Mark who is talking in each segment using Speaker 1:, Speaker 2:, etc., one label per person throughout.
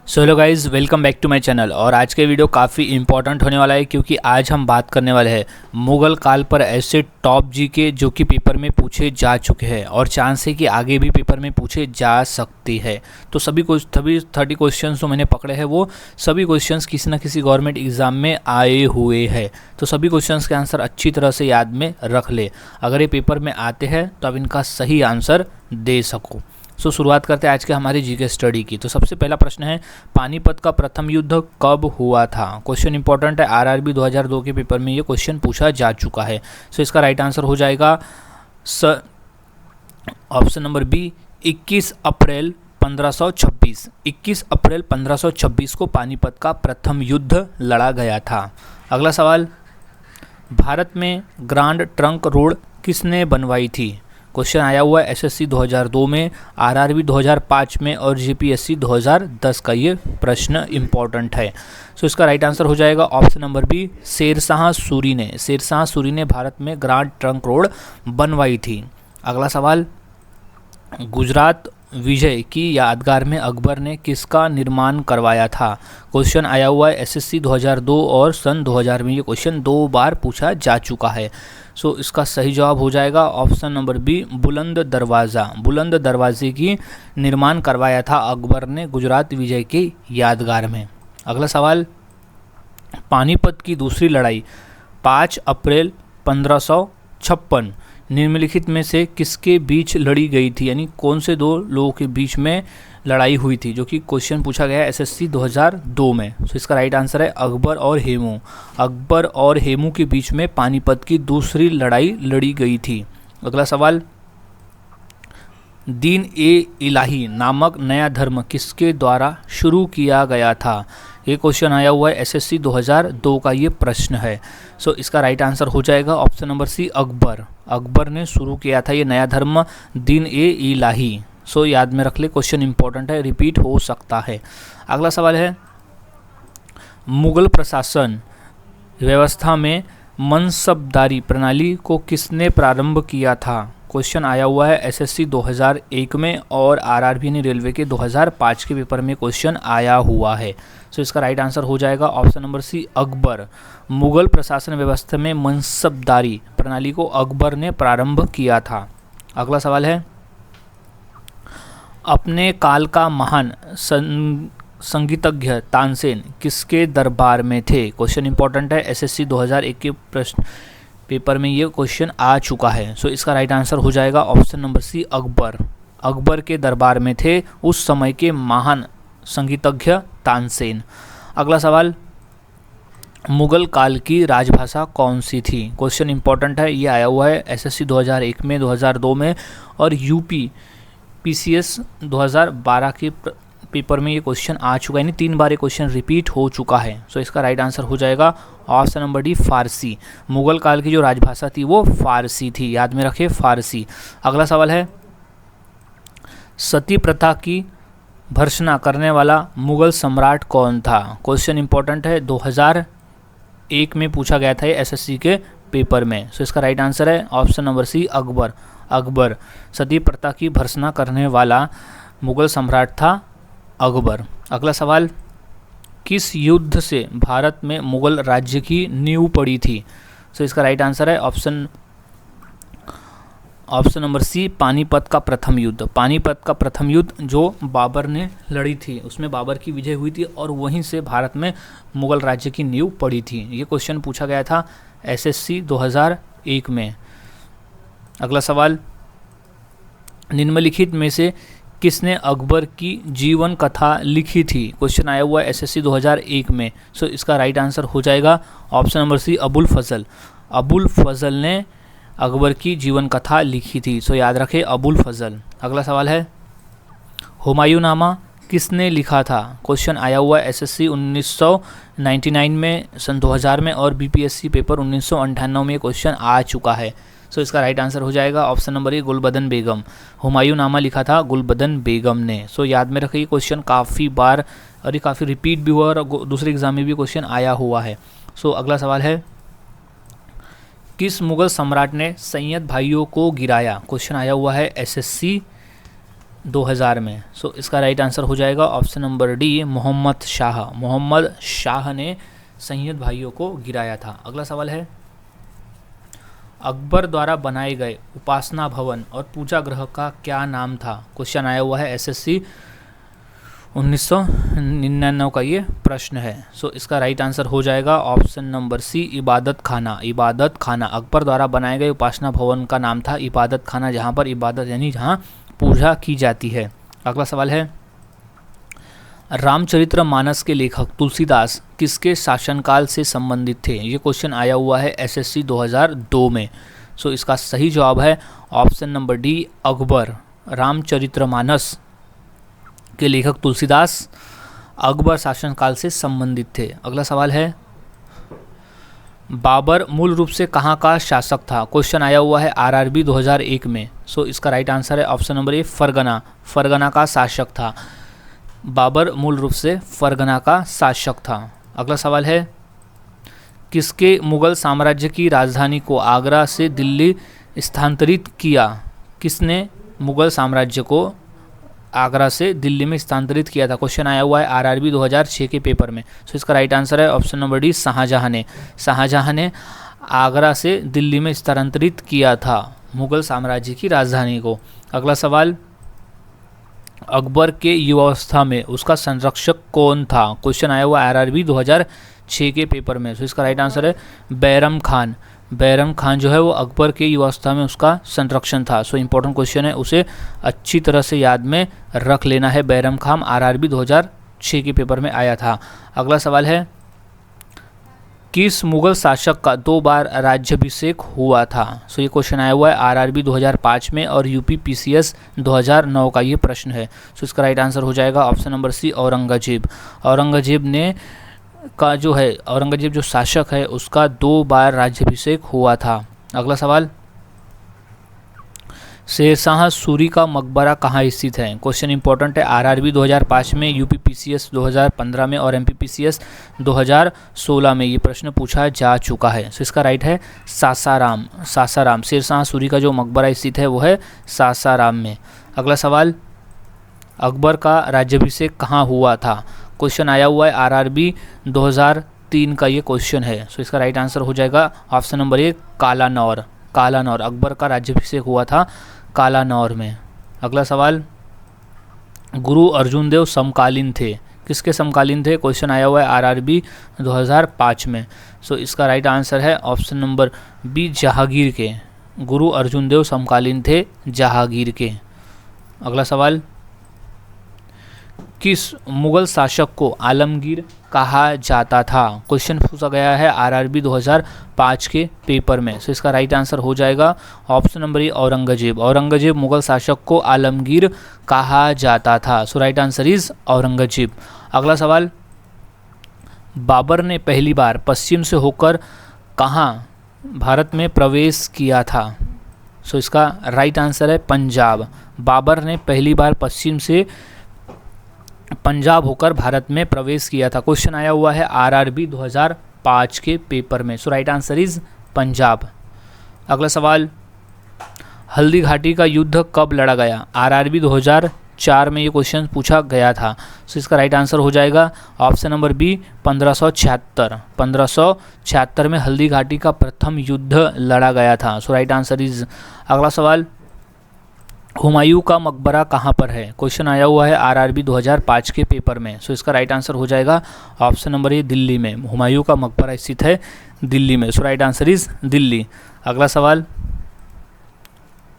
Speaker 1: So hello guys, welcome back to my channel. और आज के वीडियो काफ़ी इंपॉर्टेंट होने वाला है क्योंकि आज हम बात करने वाले हैं मुगल काल पर ऐसे टॉप जीके जो कि पेपर में पूछे जा चुके हैं और चांस है कि आगे भी पेपर में पूछे जा सकती है। तो सभी 30 क्वेश्चन जो मैंने पकड़े हैं वो सभी क्वेश्चंस किसी न किसी गवर्नमेंट एग्जाम में आए हुए हैं। तो सभी क्वेश्चंस के आंसर अच्छी तरह से याद में रख ले, अगर ये पेपर में आते हैं तो अब इनका सही आंसर दे सको। शुरुआत करते हैं आज के हमारी जीके स्टडी की। तो सबसे पहला प्रश्न है, पानीपत का प्रथम युद्ध कब हुआ था? क्वेश्चन इंपॉर्टेंट है, आरआरबी 2002 के पेपर में ये क्वेश्चन पूछा जा चुका है। इसका राइट आंसर हो जाएगा ऑप्शन नंबर बी, 21 अप्रैल 1526। 21 अप्रैल 1526 को पानीपत का प्रथम युद्ध लड़ा गया था। अगला सवाल, भारत में ग्रांड ट्रंक रोड किसने बनवाई थी? क्वेश्चन आया हुआ है एसएससी 2002 में, आरआरबी 2005 में और जीपीएससी 2010 का ये प्रश्न इंपॉर्टेंट है। इसका राइट आंसर हो जाएगा option number B, Sher Shah Suri ने। शेरशाह सूरी ने भारत में ग्रांड ट्रंक रोड बनवाई थी। अगला सवाल, गुजरात विजय की यादगार में अकबर ने किसका निर्माण करवाया था? क्वेश्चन आया हुआ है एसएससी 2002 और सन 2000 में। ये क्वेश्चन 2 बार पूछा जा चुका है। इसका सही जवाब हो जाएगा ऑप्शन नंबर बी, बुलंद दरवाज़ा। बुलंद दरवाजे की निर्माण करवाया था अकबर ने गुजरात विजय की यादगार में। अगला सवाल, पानीपत की दूसरी लड़ाई 5 अप्रैल 1556 निम्नलिखित में से किसके बीच लड़ी गई थी? यानी कौन से दो लोगों के बीच में लड़ाई हुई थी, जो कि क्वेश्चन पूछा गया है एसएससी 2002 में। इसका राइट आंसर है अकबर और हेमू। अकबर और हेमू के बीच में पानीपत की दूसरी लड़ाई लड़ी गई थी। अगला सवाल, दीन ए इलाही नामक नया धर्म किसके द्वारा शुरू किया गया था? ये क्वेश्चन आया हुआ है एसएससी 2002 का ये प्रश्न है। इसका राइट आंसर हो जाएगा option number C, Akbar. Akbar ने शुरू किया था ये नया धर्म दीन ए इलाही। याद में रख ले, क्वेश्चन इंपॉर्टेंट है, रिपीट हो सकता है। अगला सवाल है, मुगल प्रशासन व्यवस्था में मनसबदारी प्रणाली को किसने प्रारंभ किया था? क्वेश्चन आया हुआ है एसएससी 2001 में और आरआरबी ने रेलवे के 2005 के पेपर में क्वेश्चन आया हुआ है। इसका राइट आंसर हो जाएगा option number C, Akbar. Mughal प्रशासन व्यवस्था में मनसबदारी प्रणाली को अकबर ने प्रारंभ किया था। अगला सवाल है, अपने काल का महान संगीतज्ञ तानसेन किसके दरबार में थे? क्वेश्चन इंपॉर्टेंट है, एसएससी 2001 के प्रश्न पेपर में ये क्वेश्चन आ चुका है। इसका राइट आंसर हो जाएगा option number C, Akbar. Akbar के दरबार में थे उस समय के महान संगीतज्ञ तानसेन। अगला सवाल, मुगल काल की राजभाषा कौन सी थी? क्वेश्चन इंपॉर्टेंट है, ये आया हुआ है एसएससी 2001 में, 2002 में और यूपी पीसीएस 2012 के पेपर में ये क्वेश्चन आ चुका है। यानी 3 बार ये क्वेश्चन रिपीट हो चुका है। इसका राइट आंसर हो जाएगा ऑप्शन नंबर डी, फारसी। मुगल काल की जो राजभाषा थी वो फारसी थी, याद में रखें, फारसी। अगला सवाल है, सती प्रथा की भर्त्सना करने वाला मुगल सम्राट कौन था? क्वेश्चन इंपॉर्टेंट है, 2001 में पूछा गया था एसएससी के पेपर में। इसका राइट आंसर है option number C, Akbar. Akbar सती प्रथा की भर्त्सना करने वाला मुगल सम्राट था अकबर। अगला सवाल, किस युद्ध से भारत में मुगल राज्य की नींव पड़ी थी? इसका राइट आंसर है ऑप्शन नंबर सी, पानीपत का प्रथम युद्ध। पानीपत का प्रथम युद्ध जो बाबर ने लड़ी थी, उसमें बाबर की विजय हुई थी और वहीं से भारत में मुगल राज्य की नींव पड़ी थी। ये क्वेश्चन पूछा गया था एसएससी 2001 में। अगला सवाल, निम्नलिखित में से किसने अकबर की जीवन कथा लिखी थी? क्वेश्चन आया हुआ है एसएससी 2001 में। इसका राइट आंसर हो जाएगा ऑप्शन नंबर सी, अबुल फजल। अबुल फजल ने अकबर की जीवन कथा लिखी थी। याद रखें, अबुल फजल। अगला सवाल है, हुमायूंनामा किसने लिखा था? क्वेश्चन आया हुआ है एसएससी 1999 में, सन 2000 में और बीपीएससी पेपर 1998 में क्वेश्चन आ चुका है। इसका राइट आंसर हो जाएगा ऑप्शन नंबर ए, गुलबदन बेगम। हुमायूंनामा लिखा था गुलबदन बेगम ने। याद में रखिए, क्वेश्चन काफ़ी बार और ये काफ़ी रिपीट भी हुआ और दूसरे एग्जाम में भी क्वेश्चन आया हुआ है। अगला सवाल है, किस मुगल सम्राट ने सैयद भाइयों को गिराया? क्वेश्चन आया हुआ है एसएससी 2000 में। सो इसका राइट आंसर हो जाएगा option number D, Mohammad Shah. Mohammad Shah ने सैयद भाइयों को गिराया था। अगला सवाल है, अकबर द्वारा बनाए गए उपासना भवन और पूजा गृह का क्या नाम था? क्वेश्चन आया हुआ है एसएससी 1999 का ये प्रश्न है। सो इसका राइट आंसर हो जाएगा ऑप्शन नंबर सी, इबादत खाना। इबादत खाना, अकबर द्वारा बनाए गए उपासना भवन का नाम था इबादत खाना, जहाँ पर इबादत यानी जहाँ पूजा की जाती है। अगला सवाल है, रामचरितमानस के लेखक तुलसीदास किसके शासनकाल से संबंधित थे? ये क्वेश्चन आया हुआ है एसएससी 2002 में। सो इसका सही जवाब है option number D, Akbar. Ramcharitmanas के लेखक तुलसीदास अकबर शासनकाल से संबंधित थे। अगला सवाल है, बाबर मूल रूप से कहाँ का शासक था? क्वेश्चन आया हुआ है आरआरबी 2001 में। सो इसका राइट आंसर है option number A, Fergana. Fergana का शासक था। बाबर मूल रूप से फरगना का शासक था। अगला सवाल है, किसके मुगल साम्राज्य की राजधानी को आगरा से दिल्ली स्थानांतरित किया? किसने मुगल साम्राज्य को आगरा से दिल्ली में स्थानांतरित किया था? क्वेश्चन आया हुआ है आरआरबी 2006 के पेपर में। सो इसका राइट आंसर है ऑप्शन नंबर डी, शाहजहां ने। शाहजहां ने आगरा से दिल्ली में स्थानांतरित किया था मुगल साम्राज्य की राजधानी को। अगला सवाल, अकबर के युवावस्था में उसका संरक्षक कौन था? क्वेश्चन आया हुआ आरआरबी 2006 के पेपर में। सो इसका राइट आंसर है बैरम खान। बैरम खान जो है वो अकबर के युवावस्था में उसका संरक्षण था। सो इम्पोर्टेंट क्वेश्चन है, उसे अच्छी तरह से याद में रख लेना है। बैरम खान आरआरबी 2006 के पेपर में आया था। अगला सवाल है, किस मुगल शासक का 2 बार राज्याभिषेक हुआ था? सो ये क्वेश्चन आया हुआ है आरआरबी 2005 में और यूपी पीसीएस 2009 का ये प्रश्न है। सो इसका राइट आंसर हो जाएगा option number C, Aurangzeb. Aurangzeb ने का जो है, औरंगजेब जो शासक है उसका 2 बार राज्याभिषेक हुआ था। अगला सवाल, शेरशाह सूरी का मकबरा कहाँ स्थित है? क्वेश्चन इंपॉर्टेंट है, आरआरबी 2005 में, यूपी पीसीएस 2015 में और एमपी पीसीएस 2016 में ये प्रश्न पूछा जा चुका है। सो इसका राइट है सासाराम। सासाराम, शेरशाह सूरी का जो मकबरा स्थित है वो है सासाराम में। अगला सवाल, अकबर का राज्याभिषेक कहाँ हुआ था? क्वेश्चन आया हुआ है आरआरबी 2003 का ये क्वेश्चन है। सो इसका राइट आंसर हो जाएगा option number A, Kalanaur. Kalanaur, Akbar का राज्याभिषेक हुआ था कालानौर में। अगला सवाल, गुरु अर्जुन देव समकालीन थे, किसके समकालीन थे? क्वेश्चन आया हुआ है आरआरबी 2005 में। सो इसका राइट आंसर है ऑप्शन नंबर बी, जहांगीर के। गुरु अर्जुन देव समकालीन थे जहांगीर के। अगला सवाल, किस मुगल शासक को आलमगीर कहा जाता था? क्वेश्चन पूछा गया है आरआरबी 2005 के पेपर में। सो इसका राइट आंसर हो जाएगा option number A, Aurangzeb. Aurangzeb Mughal शासक को आलमगीर कहा जाता था। So right answer is Aurangzeb. अगला सवाल, बाबर ने पहली बार पश्चिम से होकर कहाँ भारत में प्रवेश किया था? सो इसका राइट आंसर है पंजाब। बाबर ने पहली बार पश्चिम से पंजाब होकर भारत में प्रवेश किया था। क्वेश्चन आया हुआ है आरआरबी 2005 के पेपर में। सो राइट आंसर इज पंजाब। अगला सवाल, हल्दी घाटी का युद्ध कब लड़ा गया? आरआरबी 2004 में ये क्वेश्चन पूछा गया था। सो इसका राइट आंसर हो जाएगा ऑप्शन नंबर बी, 1576। 1576 में हल्दी घाटी का प्रथम युद्ध लड़ा गया था। So right answer is. अगला सवाल, हुमायूं का मकबरा कहाँ पर है? क्वेश्चन आया हुआ है आरआरबी 2005 के पेपर में। सो इसका राइट आंसर हो जाएगा ऑप्शन नंबर ए, दिल्ली में। हुमायूं का मकबरा स्थित है दिल्ली में। सो राइट आंसर इज दिल्ली। अगला सवाल,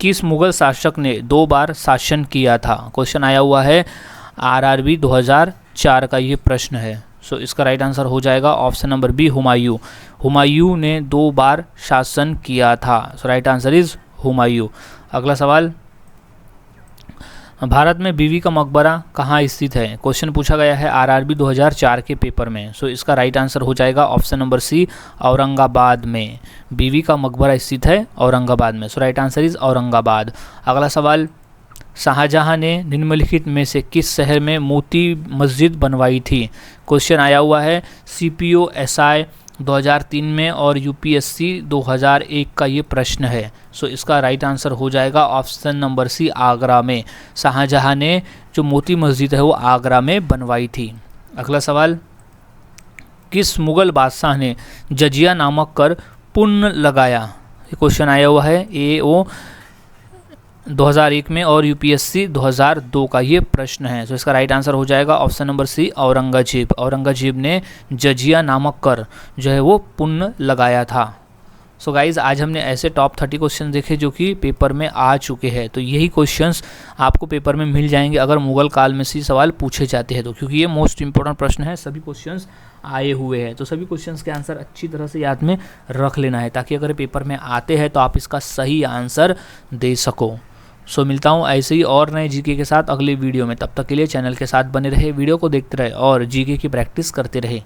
Speaker 1: किस मुगल शासक ने 2 बार शासन किया था? क्वेश्चन आया हुआ है आरआरबी 2004 का ये प्रश्न है। सो इसका राइट आंसर हो जाएगा option number B, Humayun. Humayun ने 2 बार शासन किया था। So right answer is Humayun. अगला सवाल, भारत में बीवी का मकबरा कहाँ स्थित है? क्वेश्चन पूछा गया है आरआरबी 2004 के पेपर में। सो इसका राइट आंसर हो जाएगा ऑप्शन नंबर सी, औरंगाबाद में। बीवी का मकबरा स्थित है औरंगाबाद में। सो राइट आंसर इज औरंगाबाद। अगला सवाल, शाहजहां ने निम्नलिखित में से किस शहर में मोती मस्जिद बनवाई थी? क्वेश्चन आया हुआ है सीपीओ एसआई 2003 में और यूपीएससी 2001 का ये प्रश्न है। सो इसका राइट आंसर हो जाएगा ऑप्शन नंबर सी, आगरा में। शाहजहां ने जो मोती मस्जिद है वो आगरा में बनवाई थी। अगला सवाल, किस मुगल बादशाह ने जजिया नामक कर पुण्य लगाया? ये क्वेश्चन आया हुआ है AO 2001 में और यूपीएससी 2002 का ये प्रश्न है। तो इसका राइट आंसर हो जाएगा option number C, Aurangzeb. Aurangzeb ने जजिया नामक कर जो है वो पुण्य लगाया था। सो गाइज़, आज हमने ऐसे टॉप 30 क्वेश्चन देखे जो कि पेपर में आ चुके हैं। तो यही क्वेश्चंस आपको पेपर में मिल जाएंगे अगर मुगल काल में से सवाल पूछे जाते हैं तो, क्योंकि ये मोस्ट इंपॉर्टेंट प्रश्न है, सभी क्वेश्चंस आए हुए हैं। तो सभी क्वेश्चंस के आंसर अच्छी तरह से याद में रख लेना है ताकि अगर पेपर में आते हैं तो आप इसका सही आंसर दे सको। सो मिलता हूँ ऐसे ही और नए जीके के साथ अगले वीडियो में। तब तक के लिए चैनल के साथ बने रहे, वीडियो को देखते रहे और जीके की प्रैक्टिस करते रहे।